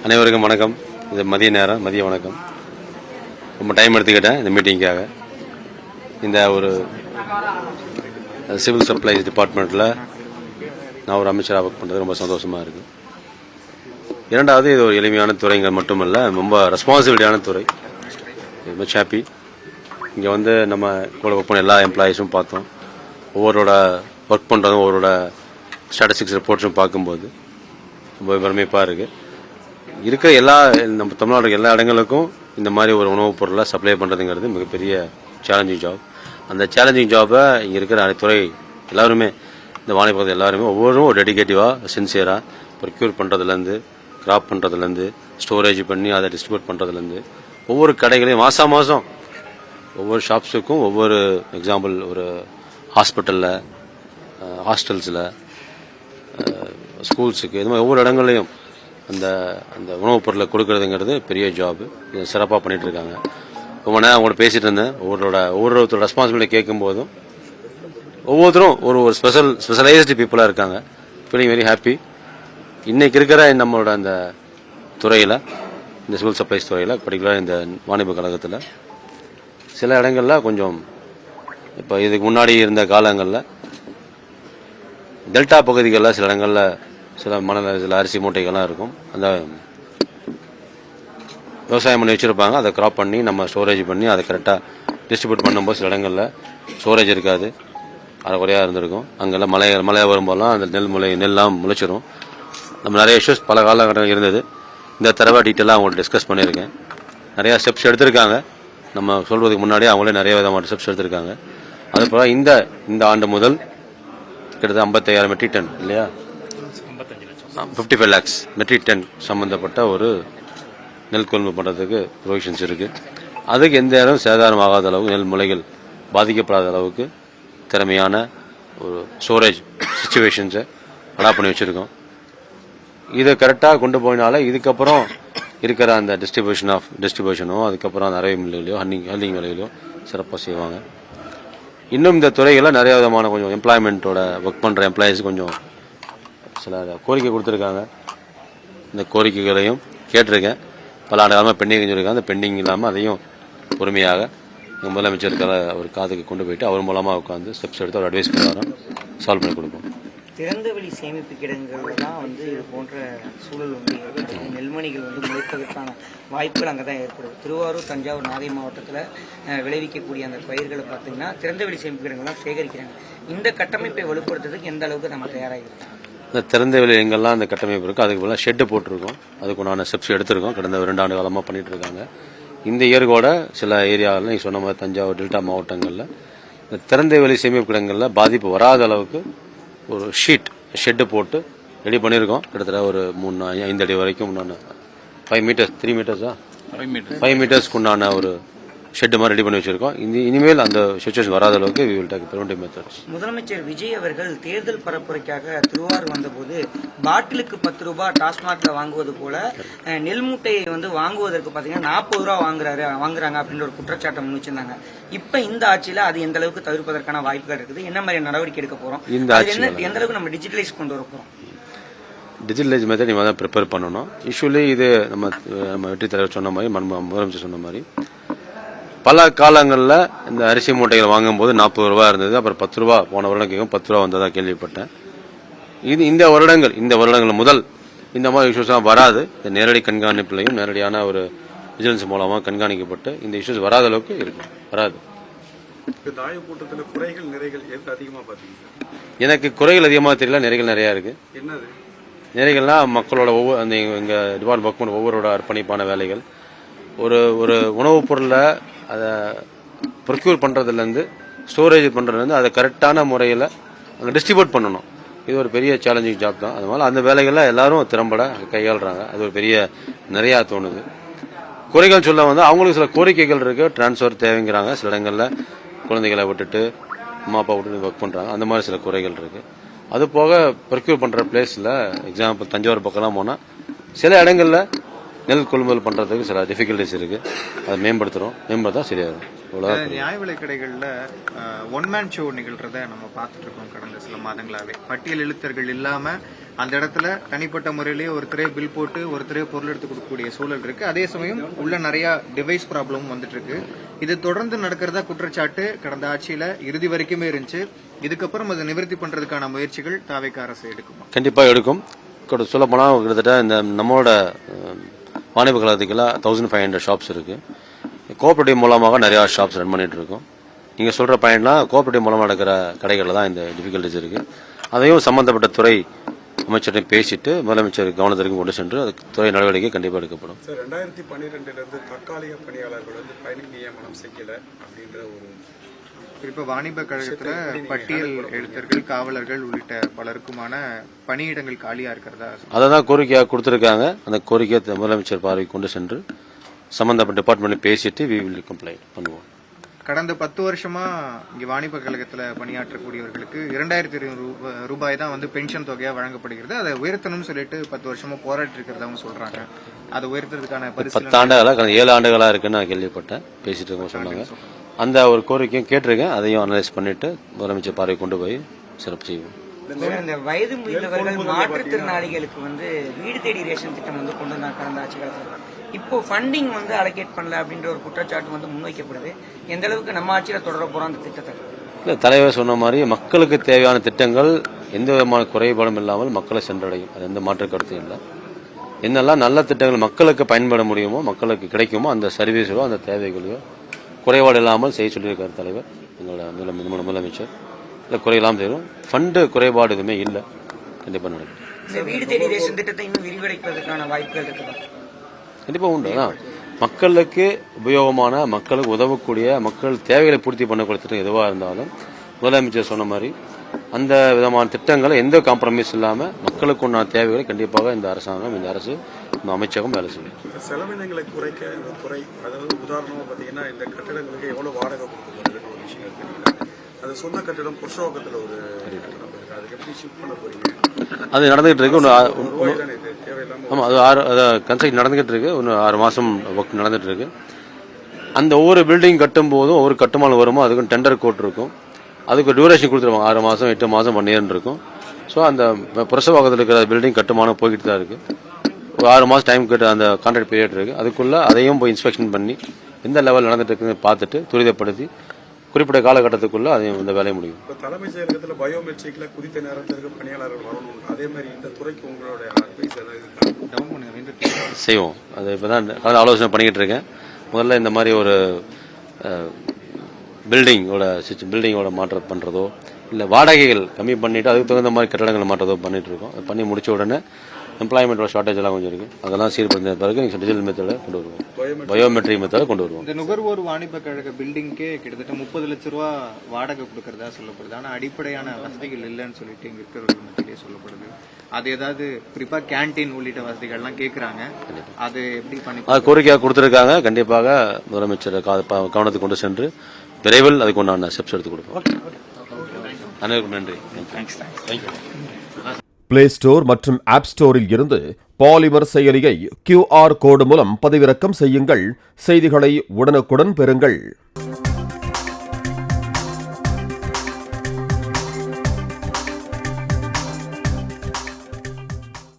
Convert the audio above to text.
அனைவருக்கும் வணக்கம். இது மதிய நேரம், மதிய வணக்கம். ரொம்ப டைம் எடுத்துக்கிட்டேன் இந்த மீட்டிங்காக. இந்த ஒரு சிவில் சப்ளைஸ் டிபார்ட்மெண்ட்டில் நான் ஒரு அமைச்சராக ஒர்க் பண்ணுறது ரொம்ப சந்தோஷமாக இருக்குது. இரண்டாவது, இது ஒரு எளிமையான துறைங்கள் மட்டுமல்ல, ரொம்ப ரெஸ்பான்சிபிலிட்டியான துறை. Much happy. இங்கே வந்து நம்ம கூட ஒர்க் பண்ண எல்லா எம்ப்ளாயீஸும் பார்த்தோம். ஒவ்வொருட ஒர்க் பண்ணுறதும் ஒவ்வொருட ஸ்டாட்டிஸ்டிக்ஸ் ரிப்போர்ட்ஸும் பார்க்கும்போது ரொம்ப பிரமிப்பாக இருக்குது. இருக்கிற எல்லா நம்ம தமிழ்நாட்டுக்கு எல்லா இடங்களுக்கும் இந்த மாதிரி ஒரு உணவுப் பொருளை சப்ளை பண்ணுறதுங்கிறது மிகப்பெரிய சேலஞ்சிங் ஜாப். அந்த சேலஞ்சிங் ஜாபை இங்கே இருக்கிற துறை எல்லாருமே, இந்த வாணிபத்தை எல்லாருமே ஒவ்வொருவரும் ஒரு டெடிகேட்டிவாக சின்சியராக ப்ரொக்யூர் பண்ணுறதுலேருந்து, கிராப் பண்ணுறதுலேருந்து, ஸ்டோரேஜ் பண்ணி அதை டிஸ்ட்ரிபியூட் பண்ணுறதுலேருந்து, ஒவ்வொரு கடைகளையும் மாதம் ஒவ்வொரு ஷாப்ஸுக்கும் ஒவ்வொரு எக்ஸாம்பிள், ஒரு ஹாஸ்பிட்டலில், ஹாஸ்டல்ஸில், ஸ்கூல்ஸுக்கு, இது மாதிரி ஒவ்வொரு இடங்கள்லையும் அந்த அந்த உணவுப் பொருளை கொடுக்கறதுங்கிறது பெரிய ஜாப். இதை சிறப்பாக பண்ணிகிட்டு இருக்காங்க. ரொம்ப நேரம் அவங்களோட பேசிகிட்டு இருந்தேன். ஒவ்வொருத்தரோட ரெஸ்பான்சிபிலிட்டி கேட்கும்போதும் ஒவ்வொருத்தரும் ஒரு ஒரு ஸ்பெஷலைஸ்டு பீப்புளாக இருக்காங்க. Feeling very happy. இன்றைக்கி இருக்கிற நம்மளோட அந்த துறையில், இந்த சிவில் சப்ளைஸ் துறையில், பர்டிகுலராக இந்த வாணிப கழகத்தில் சில இடங்களில் கொஞ்சம், இப்போ இதுக்கு முன்னாடி இருந்த காலங்களில் டெல்டா பகுதிகளில் சில இடங்களில் சில அரிசி மூட்டைகள்லாம் இருக்கும். அந்த விவசாயம் பண்ணி வச்சுருப்பாங்க. அதை கிராப் பண்ணி நம்ம ஸ்டோரேஜ் பண்ணி அதை கரெக்டாக டிஸ்ட்ரிபியூட் பண்ணும்போது சில இடங்களில் ஸ்டோரேஜ் இருக்காது, அது குறையாக இருந்திருக்கும். அங்கெல்லாம் மழை வரும்போதெல்லாம் அந்த நெல்லாம் முளைச்சிரும். நம்ம நிறைய இஷ்யூஸ் பல காலகட்டங்கள் இருந்தது. இந்த தடவை டீட்டெயிலாக அவங்கள்ட்ட டிஸ்கஸ் பண்ணியிருக்கேன். நிறையா ஸ்டெப்ஸ் எடுத்திருக்காங்க. நம்ம சொல்கிறதுக்கு முன்னாடியே அவங்களே நிறைய விதமான ஸ்டெப்ஸ் எடுத்திருக்காங்க. அதுபோல் இந்த ஆண்டு முதல் கிட்டத்தட்ட 55,000 மெட்ரிக் டன் இல்லையா, 55 lakhs மெட்ரிக் டன் சம்மந்தப்பட்ட ஒரு நெல் கொள்முதல் பண்ணுறதுக்கு ப்ரொவிஷன்ஸ் இருக்குது. அதுக்கு எந்த இடம் சேதாரமாகாத அளவுக்கு, நெல் முளைகள் பாதிக்கப்படாத அளவுக்கு திறமையான ஒரு ஸ்டோரேஜ் சிச்சுவேஷன்ஸை அடாப்ட் பண்ணி வச்சுருக்கோம். இதை கரெக்டாக கொண்டு போயினால இதுக்கப்புறம் இருக்கிற அந்த டிஸ்ட்ரிபியூஷனோ அதுக்கப்புறம் அந்த அரவை மில்லுகளையோ ஹல்லிங் வேலைகளையோ சிறப்பாக செய்வாங்க. இன்னும் இந்த துறைகளில் நிறைய விதமான கொஞ்சம் எம்ப்ளாய்மெண்ட்டோட ஒர்க் பண்ணுற எம்ப்ளாயீஸ் கொஞ்சம் சில கோரிக்கை கொடுத்துருக்காங்க. இந்த கோரிக்கைகளையும் கேட்டிருக்கேன். பல ஆண்டு காலமாக பெண்டிங் செஞ்சுருக்காங்க. அந்த பெண்டிங் இல்லாமல் அதையும் பொறுமையாக எங்கள் முதலமைச்சர் அவர் காதுக்கு கொண்டு போயிட்டு அவர் மூலமாக உட்காந்து ஸ்டெப்ஸ் எடுத்து அவர் அட்வைஸ் பண்ணுவாராம், சால்வ் பண்ணி கொடுப்போம். திறந்தவெளி சேமிப்பு கிடங்குகள் தான் இது போன்ற சூழல் நெல்மணிகள் முளைப்பதற்கான வாய்ப்புகள் அங்கே தான் ஏற்படுது. திருவாரூர், தஞ்சாவூர், நாகை மாவட்டத்தில் விளைவிக்கக்கூடிய அந்த பயிர்களை பார்த்தீங்கன்னா திறந்தவெளி சேமிப்பு கிடங்குலாம் சேகரிக்கிறாங்க. இந்த கட்டமைப்பை வலுப்படுத்துறதுக்கு எந்த அளவுக்கு நம்ம தயாராகிருக்கோம்? இந்த திறந்த வெளி எங்கெல்லாம் அந்த கட்டமைப்பு இருக்குது அதுக்கு போல ஷெட்டு போட்டிருக்கோம். அதுக்குண்டான ஸ்டெப்ஸ் எடுத்திருக்கோம். கடந்த 2 ஆண்டு காலமாக பண்ணிட்டு இருக்காங்க. இந்த இயர் கூட சில ஏரியாவில் நீங்கள் சொன்ன மாதிரி தஞ்சாவூர், டெல்டா மாவட்டங்களில் இந்த திறந்த வெளி சேமிப்பு கிடங்களில் பாதிப்பு வராத அளவுக்கு ஒரு ஷெட்டு போட்டு ரெடி பண்ணியிருக்கோம். கிட்டத்தட்ட ஒரு 3-5 அடி வரைக்கும் உண்டான 5 மீட்டர்ஸ் 3 மீட்டர்ஸா 5 மீட்டர்ஸ்க்கு உண்டான ஒரு ஷெட்டு மாதிரி ரெடி பண்ணி வச்சிருக்கோம். இனிமேல் அந்த சிச்சுவேஷன் வராத அளவுக்கு we will take preventive methods. முதலமைச்சர் விஜய் அவர்கள் தேர்தல் பரப்புரைக்காக திருவாரூர் வந்தபோது பாட்டிலுக்கு 10 ரூபாய் டாஸ்மாக்ல வாங்குவது போல நெல் மூட்டையை வாங்குவதற்கு பாத்தீங்கன்னா 40 ரூபா வாங்குறாங்க அப்படின்ற ஒரு குற்றச்சாட்டை முன் வச்சிருந்தாங்க. இப்ப இந்த ஆட்சியில அது எந்த அளவுக்கு தவிர்ப்பதற்கான வாய்ப்புகள் இருக்குது? என்ன மாதிரி நடவடிக்கை எடுக்க போறோம்? எந்த அளவுக்கு நம்ம டிஜிட்டலைஸ் கொண்டு வர போறோம்? டிஜிட்டலைஸ் மெத்தட் நீங்கள் தான் ப்ரிப்பேர் பண்ணணும். யூஸ்வலி இது நம்ம வெற்றி தலைவர் சொன்ன மாதிரி, முதலமைச்சர் சொன்ன மாதிரி, பல காலங்களில் இந்த அரிசி மூட்டைகள் வாங்கும்போது 40 ரூபா இருந்தது. அப்புறம் 10 ரூபா போன வருடம் கேட்கும் 10 ரூபா வந்ததாக கேள்விப்பட்டேன். இந்த வருடங்கள் முதல் இந்த மாதிரி இஷ்யூஸ்லாம் வராது. இந்த நேரடி கண்காணிப்புலையும் நேரடியான ஒரு விஜிலன்ஸ் மூலமாக கண்காணிக்கப்பட்டு இந்த இஷ்யூஸ் வராத அளவுக்கு இருக்கு. வராது. எனக்கு குறைகள் அதிகமாக தெரியல, நிறைகள் நிறையா இருக்கு. நிறைகள்லாம் மக்களோட அந்த எங்கள் டிபார்ட்மெண்ட் ஒவ்வொருவரோட அர்ப்பணிப்பான வேலைகள். ஒரு உணவுப் பொருளை அதை ப்ரொக்யூர் பண்ணுறதுலேருந்து, ஸ்டோரேஜ் பண்ணுறதுலேருந்து அதை கரெக்டான முறையில் அங்கே டிஸ்ட்ரிபியூட் பண்ணணும். இது ஒரு பெரிய சேலஞ்சிங் ஜாப் தான். அதனால அந்த வேலைகளில் எல்லாரும் திறம்பட கையாளுறாங்க. அது ஒரு பெரிய நிறையா தோணுது. குறைகள் சொல்ல அவங்களுக்கு சில கோரிக்கைகள் இருக்குது. டிரான்ஸ்ஃபர் தேவைங்கிறாங்க. சில இடங்களில் குழந்தைகளை விட்டுட்டு அம்மா அப்பா விட்டுட்டு ஒர்க் பண்ணுறாங்க. அந்த மாதிரி சில குறைகள் இருக்குது. அது போக ப்ரொக்யூர் பண்ணுற பிளேஸில் எக்ஸாம்பிள் தஞ்சாவூர் பக்கம்லாம் போனால் சில இடங்களில் நெல் கொள்முதல் பண்ணுறதுக்கு சில டிஃபிகல்ட்டிஸ் இருக்குது. அதை மேம்படுத்துகிறோம். மேம்படுத்தா சரியாகும். இவ்வளவுதான். நியாய விலை கடைகள்ல ஒன் மேன் ஷோ நிகழ்றத நம்ம பார்த்துட்டு இருக்கோம் கடந்த சில மாதங்களாவே. பட்டியல் எழுத்தர்கள் இல்லாம அந்த இடத்துல தனிப்பட்ட முறையிலேயே ஒருத்தரே பில் போட்டு ஒருத்தரே பொருள் எடுத்து கொடுக்கக்கூடிய சூழல் இருக்கு. அதே சமயம் உள்ள நிறைய டிவைஸ் ப்ராப்ளமும் வந்துட்டு இருக்கு. இது தொடர்ந்து நடக்கிறதா குற்றச்சாட்டு கடந்த ஆட்சியில இறுதி வரைக்குமே இருந்துச்சு. இதுக்கப்புறம் அதை நிவர்த்தி பண்றதுக்கான முயற்சிகள் தாவேக்கா அரசு எடுக்குமா? கண்டிப்பா எடுக்கும். சொல்ல போனா கிட்டத்தட்ட இந்த நம்மளோட வாணிப கழகத்துக்குள்ள 1500 ஷாப்ஸ் இருக்கு. கோஆபரேட்டிவ் மூலமாக நிறைய ஷாப்ஸ் ரன் பண்ணிட்டு இருக்கோம். நீங்க சொல்ற பாயிண்ட்லாம் கோஆபரேட்டிவ் மூலமாக நடக்கிற கடைகளில் தான் இந்த டிஃபிகல்டிஸ் இருக்கு. அதையும் சம்பந்தப்பட்ட துறை அமைச்சரிடம் பேசிட்டு முதலமைச்சர் கவனத்திற்கு கொண்டு சென்று அதுக்கு துறை நடவடிக்கை கண்டிப்பாக எடுக்கப்படும். 2012 தற்காலிக பணியாளர்கள் பணி நியமனம் செய்யல அப்படின்ற ஒரு குறிப்பா வாணிப கழகத்துல பட்டியல் எழுத்தர்கள், காவலர்கள் உள்ளிட்ட பலருக்குமான பணியிடங்கள் காலியா இருக்கிறதா அதை தான் கோரிக்கையாக கொடுத்திருக்காங்க. அந்த கோரிக்கையை முதலமைச்சர் பார்வை கொண்டு சென்று சம்பந்தப்பட்ட டிபார்ட்மெண்ட் பேசிட்டு வி வில் கம்ப்ளைண்ட் பண்ணுவோம். கடந்த 10 வருஷமா இங்க வாணிப கழகத்துல பணியாற்றக்கூடியவர்களுக்கு 2200 ரூபாய் தான் பென்ஷன் தொகையா வழங்கப்படுகிறது. அதை உயர்த்தணும்னு சொல்லிட்டு 10 வருஷமா போராட்டி இருக்கிறதாவும் சொல்றாங்க. அதை உயர்த்துறதுக்கான 10 ஆண்டுகளா 7 ஆண்டுகளா இருக்குன்னு நான் கேள்விப்பட்டேன். பேசிட்டு இருக்கோம் சொன்னாங்க. அந்த ஒரு கோரிக்கையும் கேட்டிருக்கேன். அதையும் அனலைஸ் பண்ணிட்டு முதலமைச்சர் பார்வை கொண்டு போய் சிறப்பு செய்வோம். இந்த வயது முதிர்ந்தவர்கள் மாற்றுத்திறனாளிகளுக்கு வீடு தேடி ரேஷன் திட்டம் கொண்டு வந்தாங்க கடந்த ஆட்சி காலத்தில். இப்போ ஃபண்டிங் அலோகேட் பண்ணல அப்படின்ற ஒரு குற்றச்சாட்டு முன்வைக்கப்படுது. எந்த அளவுக்கு நம்ம ஆட்சியில தொடர போறோம் அந்த திட்டத்தை? இல்ல, தலைவர் சொன்ன மாதிரி மக்களுக்கு தேவையான திட்டங்கள் எந்த விதமான குறைபாடும் இல்லாமல் மக்களை சென்றடையும். அது எந்த மாற்று கருத்தும் இல்லை. என்னெல்லாம் நல்ல திட்டங்கள் மக்களுக்கு பயன்பட முடியுமோ, மக்களுக்கு கிடைக்குமோ அந்த சர்வீஸோ அந்த தேவைகளையோ குறைபாடு இல்லாமல் செய்ய சொல்லியிருக்காரு தலைவர், எங்களோட முதலமைச்சர். இல்லை, குறையெல்லாம் செய்யும். ஃபண்டு குறைபாடு எதுவுமே இல்லை. கண்டிப்பா நடக்கும். இந்த வீடு தேடி ரேஷன் திட்டத்தை இன்னும் விரிவடைப்பதற்கான வாய்ப்புகள் இருக்குதா? கண்டிப்பா உண்டு. மக்களுக்கு உபயோகமான, மக்களுக்கு உதவக்கூடிய, மக்கள் தேவைகளை பூர்த்தி பண்ணக்கூடிய திட்டம் எதுவாக இருந்தாலும் முதலமைச்சர் சொன்ன மாதிரி அந்த விதமான திட்டங்களை எந்த காம்ப்ரமைஸ் இல்லாம மக்களுக்கு உண்டான தேவைகளை கண்டிப்பாக இந்த அரசாங்கம், இந்த அரசு, இந்த அமைச்சகம் வேலை செய்யும். செலவினங்களை குறைக்க இந்த துறை, அதாவது உதாரணமா பாத்தீங்கன்னா இந்த கட்டிடங்களுக்கு எவ்வளவு வாடகை கொடுக்கப்படுதுன்னு ஒரு விஷயம் தெரியல. அது சொந்த கட்டிடம் புருஷோகத்துல ஒரு கட்டிடம் இருக்கு. அதுக்கு எப்படி ஷிஃப்ட் பண்ண போறீங்க? அது நடந்துகிட்டு இருக்கு. ஆமா, அது கன்ஸ்ட்ரக்ஷன் நடந்துகிட்டு இருக்கு. 6 மாசம் ஒர்க் நடந்துட்டு இருக்கு. அந்த ஒவ்வொரு பில்டிங் கட்டும் போதும் ஒவ்வொரு கட்டுமானம் வருமோ அதுக்கு டெண்டர் கோட் இருக்கும். அதுக்கு டியூரேஷன் கொடுத்துருவாங்க. 6 மாசம் 8 மாசம் 1 இயர் இருக்கும். ஸோ அந்த புரசவாக்கத்தில் இருக்கிற பில்டிங் கட்டுமானம் போய்கிட்டு தான் இருக்கு. ஒரு 6 மாசம் டைம் கேட்டு அந்த கான்ட்ராக்ட் பீரியட் இருக்கு. அதுக்குள்ள அதையும் போய் இன்ஸ்பெக்ஷன் பண்ணி எந்த லெவல் நடந்துட்டு இருக்குன்னு பார்த்துட்டு துரிதப்படுத்தி குறிப்பிட்ட காலகட்டத்துக்குள்ள அதையும் இந்த வேலையை முடியும். தலைமை செயலகத்தில் பயோமெட்ரிக்ல குறித்த நேரத்திற்கு பணியாளர்கள் வரணும். அதே மாதிரி இந்த துறைக்கு உங்களுடைய அட்வைஸ் ஏதாவது செய்வோம். அது இப்பதான் ஆலோசனை பண்ணிக்கிட்டு இருக்கேன். முதல்ல இந்த மாதிரி ஒரு பில்டிங்கோட மாற்றம் பண்றதோ, இல்ல வாடகைகள் கம்மி பண்ணிட்டு அதுக்கு தகுந்த மாதிரி கட்டடங்களை மாற்றதோ பண்ணிட்டு இருக்கோம். அது பண்ணி முடிச்ச உடனே எம்ப்ளாய்மெண்டோட ஷார்டேஜ் எல்லாம் கொஞ்சம் இருக்கு. அதெல்லாம் சீர்படுத்த பிறகு டிஜிட்டல் மெத்தட கொண்டு வருவோம், பயோமெட்ரிக் மெத்தட கொண்டு வருவோம். இந்த நுகர்வோர் வாணிப கழக பில்டிங்கே கிட்டத்தட்ட 30 லட்சம் ரூபாய் வாடகை கொடுக்கறதா சொல்லப்படுது. ஆனா அடிப்படையான வசதிகள் இல்லைன்னு சொல்லிட்டு இங்க இருக்கிறவர்கள் மத்தியிலே சொல்லப்படுது. அது ஏதாவது குறிப்பா கேன்டீன் உள்ளிட்ட வசதிகள்லாம் கேட்கறாங்க. அது எப்படி பண்ணி அது கோரிக்கையாக கொடுத்திருக்காங்க. கண்டிப்பாக முதலமைச்சர் கவனத்துக்கு கொண்டு சென்று விரைவில் அதுக்கு உண்டான ஸ்டெப்ஸ் எடுத்து கொடுப்போம். அனைவருக்கும் நன்றி. தேங்க்யூ. பிளே ஸ்டோர் மற்றும் ஆப் ஸ்டோரில் இருந்து பாலிமர் செயலியை QR கோடு மூலம் பதிவிறக்கம் செய்யுங்கள். செய்திகளை உடனுக்குடன் பெறுங்கள்.